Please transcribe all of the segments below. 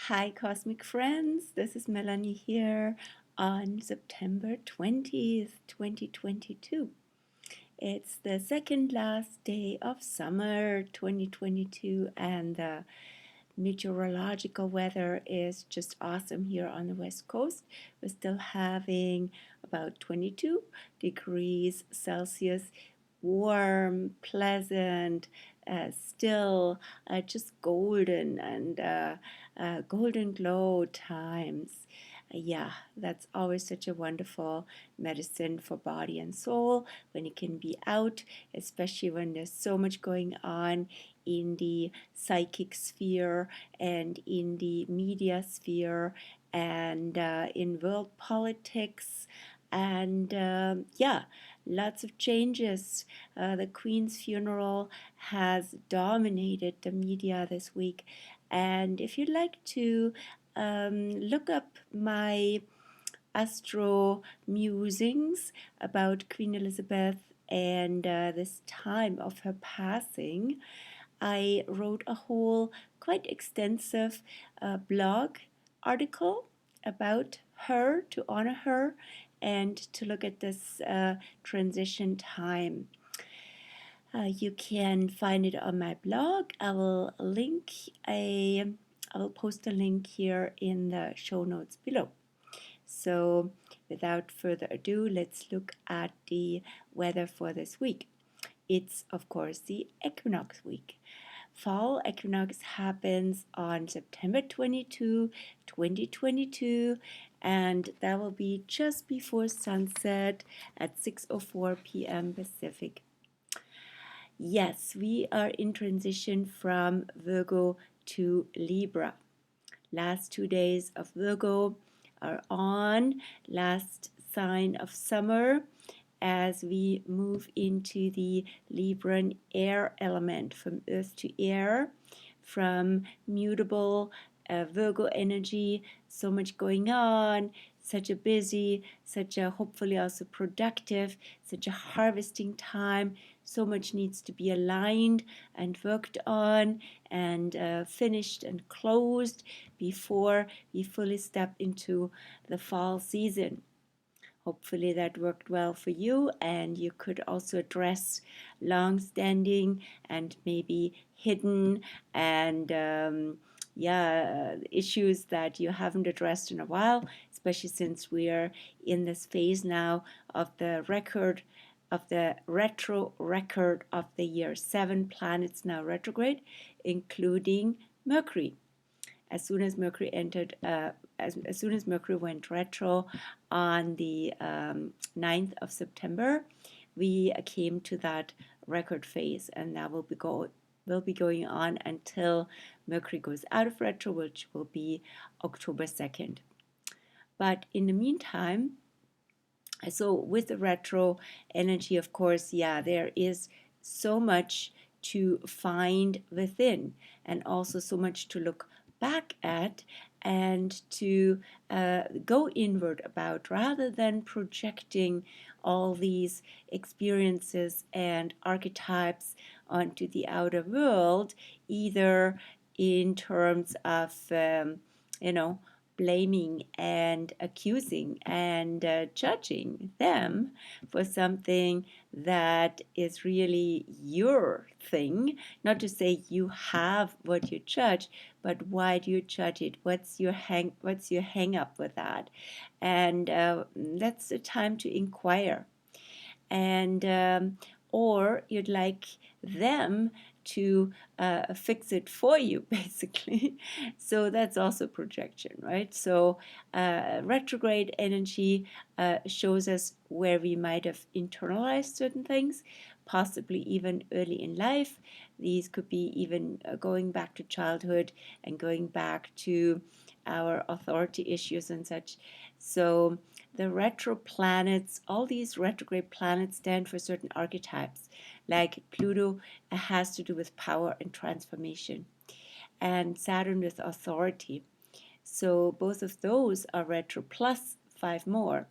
Hi, cosmic friends. This is Melanie here on September 20th, 2022. It's the second last day of summer 2022, and the meteorological weather is just awesome here on the West Coast. We're still having about 22 degrees Celsius, warm, pleasant, still just golden and golden glow times. Yeah, that's always such a wonderful medicine for body and soul when you can be out, especially when there's so much going on in the psychic sphere and in the media sphere and in world politics. And yeah, lots of changes. The Queen's funeral has dominated the media this week. And if you'd like to look up my astro musings about Queen Elizabeth and this time of her passing, I wrote a whole quite extensive blog article about her to honor her and to look at this transition time. You can find it on my blog. I will post a link here in the show notes below. So without further ado, let's look at the weather for this week. It's of course the equinox week. Fall equinox happens on September 22, 2022, and that will be just before sunset at 6:04 p.m. Pacific. Yes, we are in transition from Virgo to Libra. Last 2 days of Virgo are on, last sign of summer, as we move into the Libran air element, from earth to air, from mutable Virgo energy, so much going on, such a busy, such a hopefully also productive, such a harvesting time. So much needs to be aligned and worked on and finished and closed before we fully step into the fall season. Hopefully that worked well for you, and you could also address long-standing and maybe hidden and issues that you haven't addressed in a while, especially since we are in this phase now of the retro record of the year. 7 planets now retrograde, including Mercury. As soon as Mercury entered, as soon as Mercury went retro on the 9th of September, we came to that record phase, and that will be going on until Mercury goes out of retro, which will be October 2nd. But in the meantime, so with the retro energy, of course, yeah, there is so much to find within, and also so much to look back at and to go inward about, rather than projecting all these experiences and archetypes onto the outer world, either in terms of blaming and accusing and judging them for something that is really your thing. Not to say you have what you judge, but why do you judge it? What's your hang up with that? And that's the time to inquire. And or you'd like them to fix it for you, basically. So that's also projection, right? So retrograde energy shows us where we might have internalized certain things, possibly even early in life. These could be even going back to childhood and going back to our authority issues and such. So the retro planets, all these retrograde planets stand for certain archetypes. Like Pluto has to do with power and transformation, and Saturn with authority. So both of those are retro plus 5 more.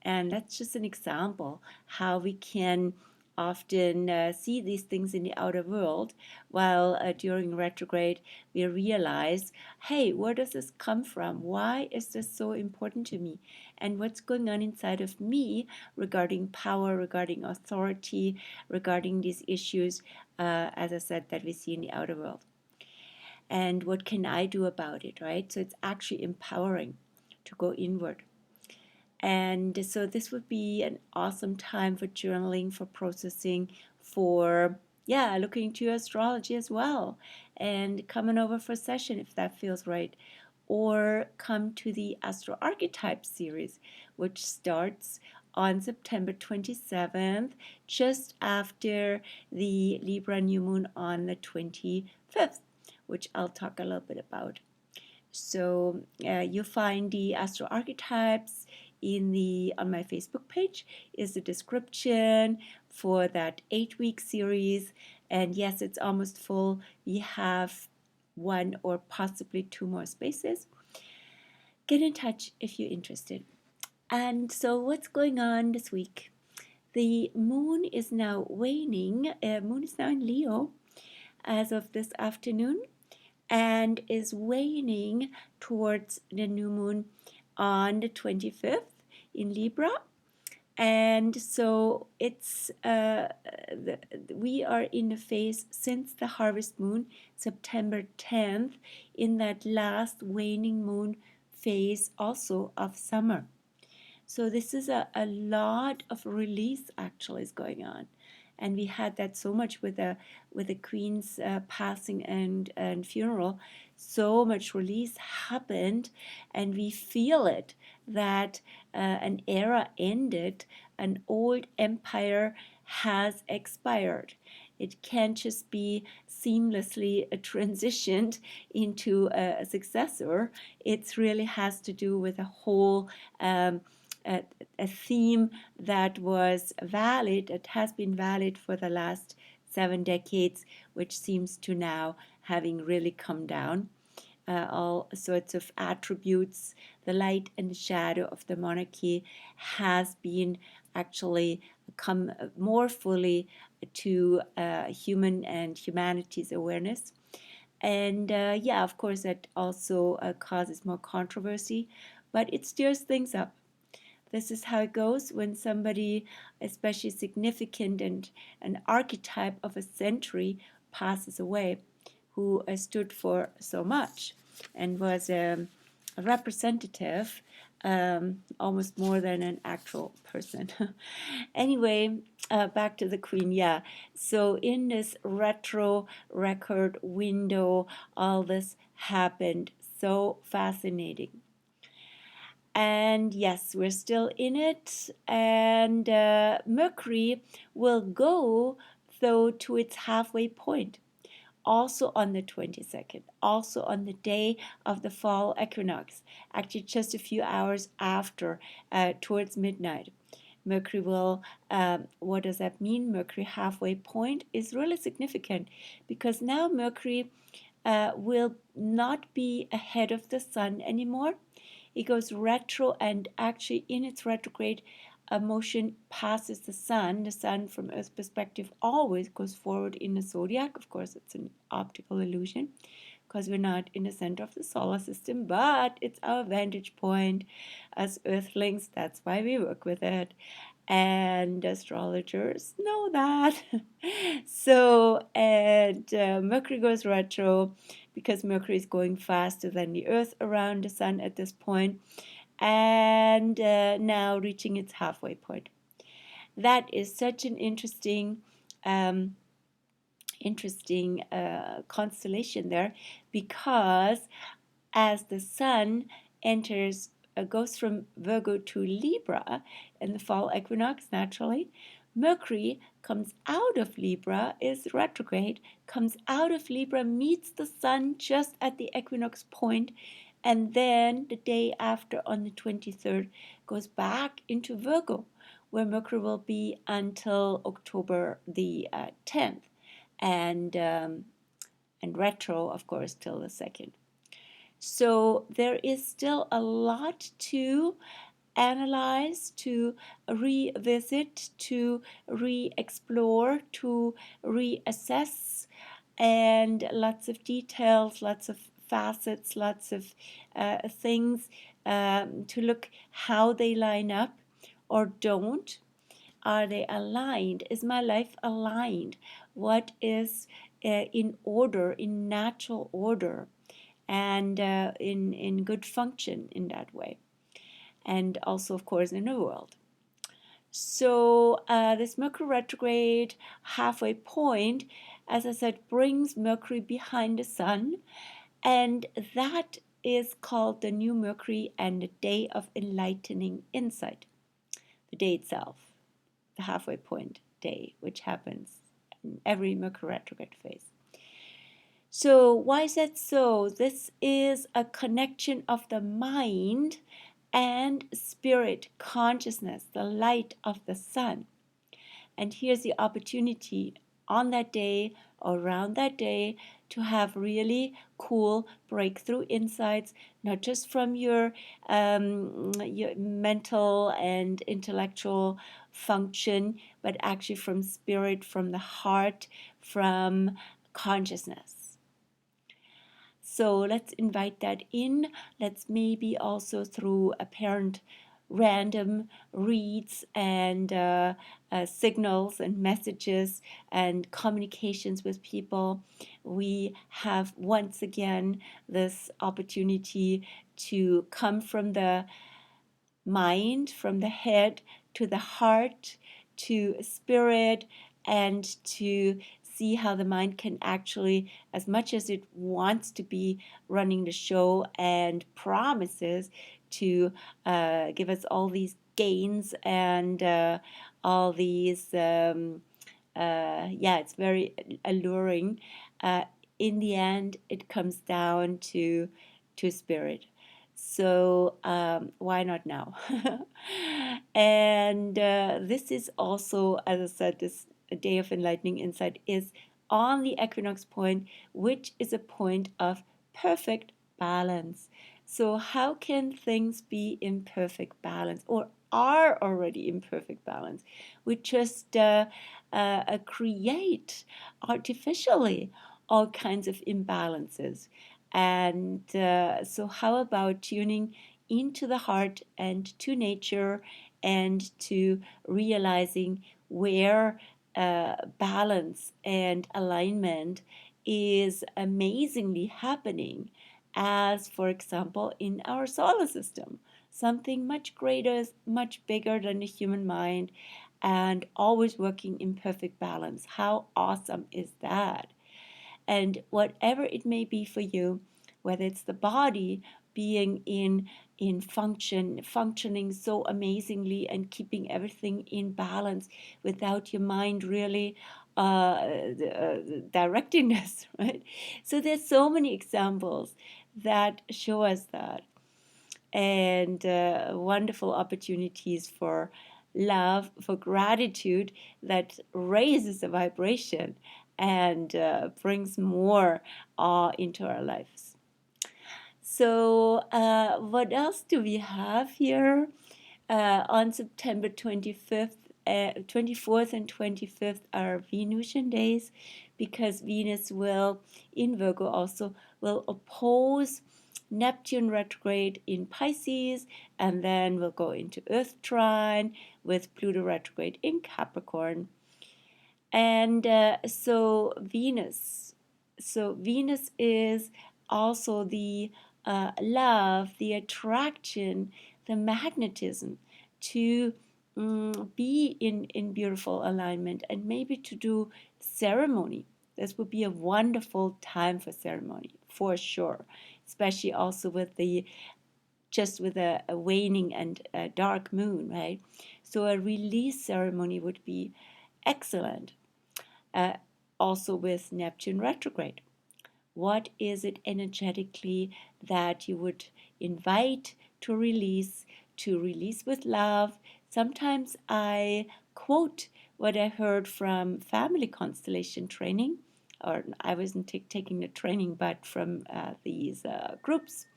And that's just an example how we can often see these things in the outer world, while during retrograde we realize, hey, where does this come from? Why is this so important to me? And what's going on inside of me regarding power, regarding authority, regarding these issues, as I said, that we see in the outer world. And what can I do about it, right? So it's actually empowering to go inward. And so this would be an awesome time for journaling, for processing, for looking into your astrology as well, and coming over for a session if that feels right, or come to the Astro Archetypes series, which starts on September 27th, just after the Libra new moon on the 25th, which I'll talk a little bit about. So you find the Astro Archetypes on my Facebook page is the description for that 8-week series. And yes, it's almost full. We have 1 or possibly 2 more spaces. Get in touch if you're interested. And so what's going on this week? The moon is now waning. Moon is now in Leo as of this afternoon, and is waning towards the new moon on the 25th in Libra. And so it's we are in the phase since the harvest moon, September 10th, in that last waning moon phase also of summer. So this is a lot of release actually is going on. And we had that so much with the Queen's passing and funeral. So much release happened, and we feel it, that an era ended, an old empire has expired. It can't just be seamlessly transitioned into a successor. It really has to do with a whole a theme that was valid, it has been valid for the last 7 decades, which seems to now having really come down. All sorts of attributes, the light and the shadow of the monarchy has been actually come more fully to human and humanity's awareness. And of course, that also causes more controversy, but it stirs things up. This is how it goes when somebody, especially significant and an archetype of a century, passes away, who stood for so much and was a representative, almost more than an actual person. Anyway, back to the Queen. So in this retro record window, all this happened. So fascinating. And yes, we're still in it, and Mercury will go though to its halfway point, also on the 22nd, also on the day of the fall equinox, actually just a few hours after, towards midnight. Mercury will, what does that mean? Mercury halfway point is really significant, because now Mercury will not be ahead of the sun anymore. It goes retro, and actually in its retrograde motion passes the sun. The sun from Earth's perspective always goes forward in the zodiac. Of course, it's an optical illusion because we're not in the center of the solar system, but it's our vantage point as Earthlings. That's why we work with it. And astrologers know that. So, and Mercury goes retro because Mercury is going faster than the Earth around the Sun at this point, and now reaching its halfway point. That is such an interesting constellation there, because as the Sun enters, goes from Virgo to Libra in the fall equinox, naturally, Mercury comes out of Libra, is retrograde, comes out of Libra, meets the Sun just at the equinox point, and then the day after, on the 23rd, goes back into Virgo, where Mercury will be until October the 10th, and retro, of course, till the 2nd. So there is still a lot to analyze, to revisit, to re-explore, to reassess, and lots of details, lots of facets, lots of things to look how they line up or don't. Are they aligned? Is my life aligned? What is in order, in natural order, and in good function in that way? And also, of course, in the world. So this Mercury retrograde halfway point, as I said, brings Mercury behind the Sun, and that is called the new Mercury and the day of enlightening insight. The day itself, the halfway point day, which happens in every Mercury retrograde phase. So why is that so? This is a connection of the mind and spirit, consciousness, the light of the sun. And here's the opportunity on that day, around that day, to have really cool breakthrough insights, not just from your mental and intellectual function, but actually from spirit, from the heart, from consciousness. So let's invite that in. Let's maybe also through apparent random reads and signals and messages and communications with people, we have once again this opportunity to come from the mind, from the head to the heart, to spirit, and to see how the mind can actually, as much as it wants to be running the show and promises to give us all these gains and all these, it's very alluring. In the end, it comes down to spirit. So why not now? And this is also, as I said, this day of enlightening insight is on the equinox point, which is a point of perfect balance. So how can things be in perfect balance, or are already in perfect balance? We just create artificially all kinds of imbalances. And so how about tuning into the heart and to nature, and to realizing where balance and alignment is amazingly happening, as for example in our solar system, something much greater, much bigger than the human mind, and always working in perfect balance. How awesome is that? And whatever it may be for you, whether it's the body being in functioning so amazingly and keeping everything in balance without your mind really directing this, right? So there's so many examples that show us that, and wonderful opportunities for love, for gratitude that raises the vibration and brings more awe into our lives. So what else do we have here? On September 25th, 24th and 25th are Venusian days, because Venus will, in Virgo also, will oppose Neptune retrograde in Pisces, and then we'll go into Earth trine with Pluto retrograde in Capricorn. And so Venus is also the love, the attraction, the magnetism to be in beautiful alignment, and maybe to do ceremony. This would be a wonderful time for ceremony, for sure, especially also with a waning and a dark moon, right? So a release ceremony would be excellent. Also with Neptune retrograde. What is it energetically that you would invite to release with love? Sometimes I quote what I heard from family constellation training, or I wasn't taking the training, but from these groups.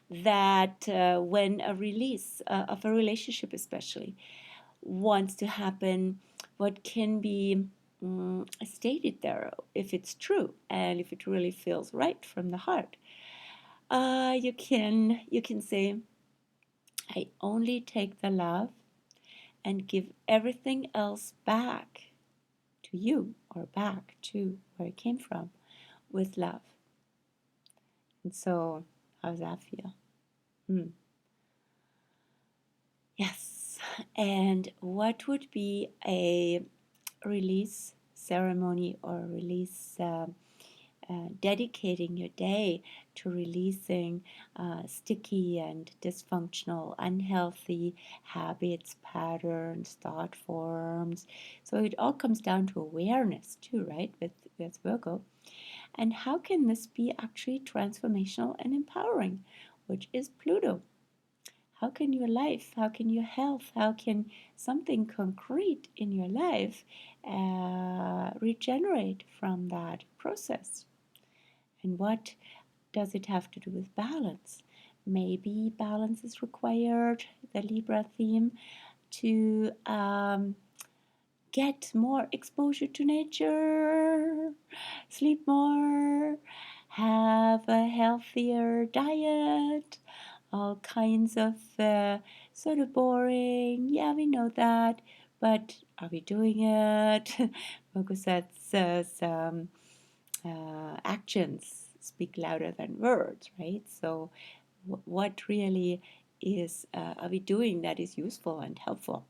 that when a release of a relationship especially wants to happen, what can be stated there, if it's true and if it really feels right from the heart, you can say, I only take the love and give everything else back to you, or back to where it came from, with love. And so, how does that feel? Yes. And what would be a release ceremony or release dedicating your day to releasing sticky and dysfunctional, unhealthy habits, patterns, thought forms? So it all comes down to awareness too, right? With Virgo. And how can this be actually transformational and empowering, which is Pluto? How can your life, how can your health, how can something concrete in your life regenerate from that process? And what does it have to do with balance? Maybe balance is required, the Libra theme, to get more exposure to nature, sleep more, have a healthier diet, all kinds of sort of boring. Yeah, we know that, but are we doing it? Because that's actions speak louder than words, right? So, what really is are we doing that is useful and helpful?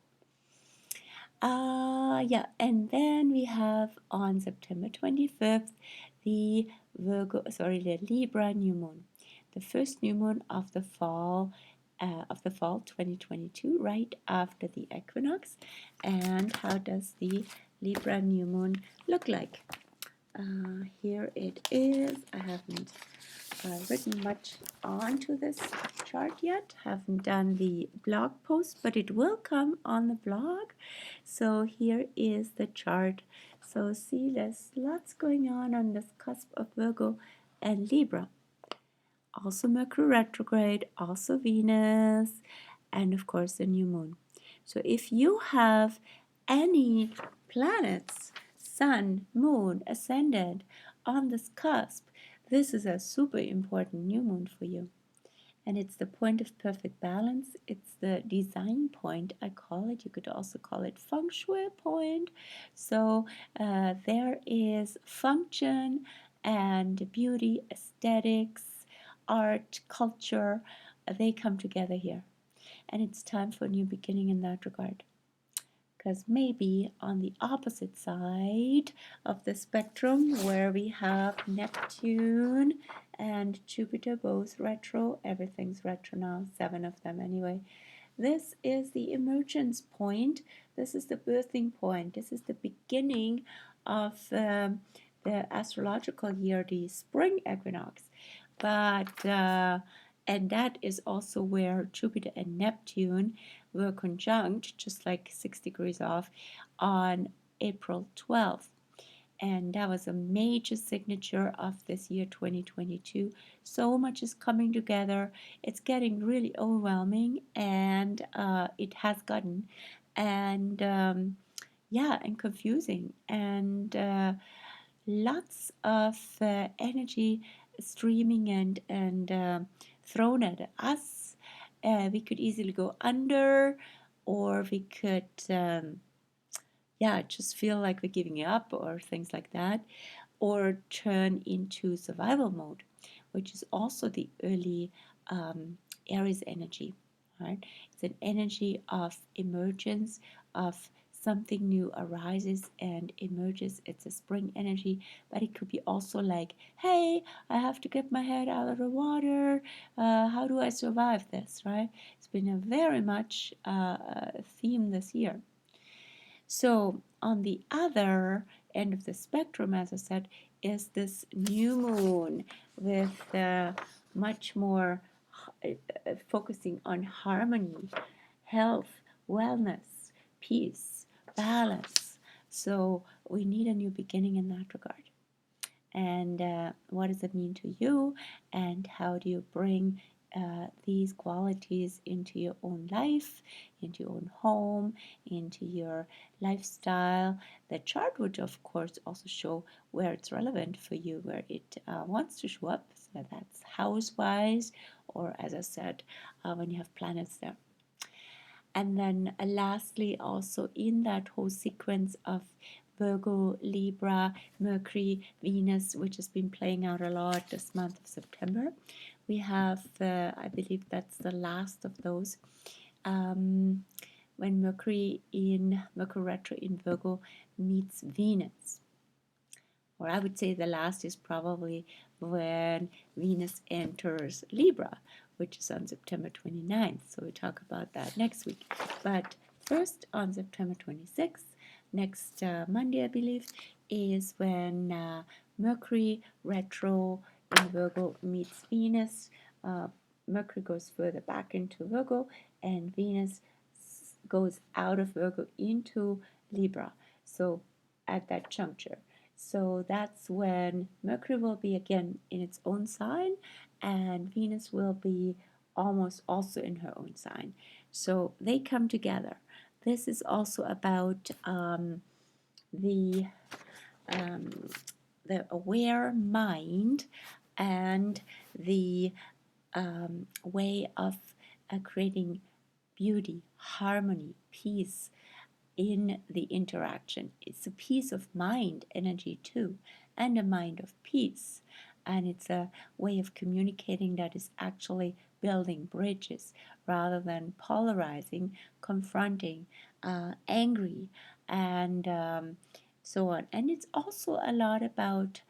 Yeah, and then we have on September 25th the the Libra new moon, the first new moon of the fall 2022, right after the equinox. And how does the Libra new moon look like? Here it is. I haven't written much onto this chart yet. Haven't done the blog post, but it will come on the blog. So here is the chart. So see, there's lots going on this cusp of Virgo and Libra. Also Mercury retrograde, also Venus, and of course the new moon. So if you have any planets, sun, moon, ascendant on this cusp, this is a super important new moon for you. And it's the point of perfect balance. It's the design point, I call it. You could also call it feng shui point. So there is function and beauty, aesthetics, art, culture. They come together here. And it's time for a new beginning in that regard. Because maybe on the opposite side of the spectrum, where we have Neptune and Jupiter both retro, everything's retro now, 7 of them anyway. This is the emergence point. This is the birthing point. This is the beginning of the astrological year, the spring equinox. But and that is also where Jupiter and Neptune were conjunct, just like 6 degrees off, on April 12th. And that was a major signature of this year 2022. So much is coming together. It's getting really overwhelming, and it has gotten, and yeah, and confusing, and lots of energy streaming and thrown at us. We could easily go under, or we could yeah, just feel like we're giving up or things like that, or turn into survival mode, which is also the early Aries energy, right? It's an energy of emergence, of something new arises and emerges. It's a spring energy, but it could be also like, hey, I have to get my head out of the water. How do I survive this, right? It's been a very much theme this year. So on the other end of the spectrum, as I said, is this new moon with much more focusing on harmony, health, wellness, peace, balance. So we need a new beginning in that regard. And what does it mean to you? And how do you bring these qualities into your own life, into your own home, into your lifestyle. The chart would, of course, also show where it's relevant for you, where it wants to show up. So that's house-wise, or as I said, when you have planets there. And then lastly, also in that whole sequence of Virgo, Libra, Mercury, Venus, which has been playing out a lot this month of September, we have, I believe that's the last of those, when Mercury retro in Virgo meets Venus. Or I would say the last is probably when Venus enters Libra, which is on September 29th. So we'll talk about that next week. But first, on September 26th, next Monday, I believe, is when Mercury retro in Virgo meets Venus. Mercury goes further back into Virgo, and Venus goes out of Virgo into Libra. So at that juncture. So that's when Mercury will be again in its own sign, and Venus will be almost also in her own sign. So they come together. This is also about the aware mind and the way of creating beauty, harmony, peace in the interaction. It's a peace of mind energy too, and a mind of peace. And it's a way of communicating that is actually building bridges rather than polarizing, confronting, angry, and so on. And it's also a lot about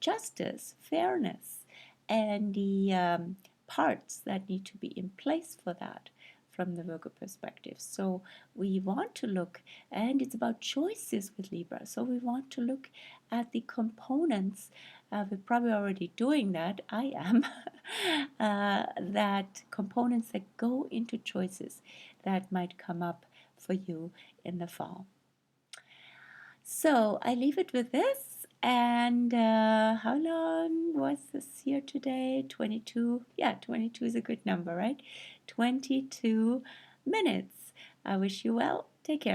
justice, fairness, and the parts that need to be in place for that from the Virgo perspective. So we want to look, and it's about choices with Libra. So we want to look at the components. We're probably already doing that. I am. That components that go into choices that might come up for you in the fall. So I leave it with this. And how long was this here today? 22. Yeah, 22 is a good number, right? 22 minutes. I wish you well. Take care.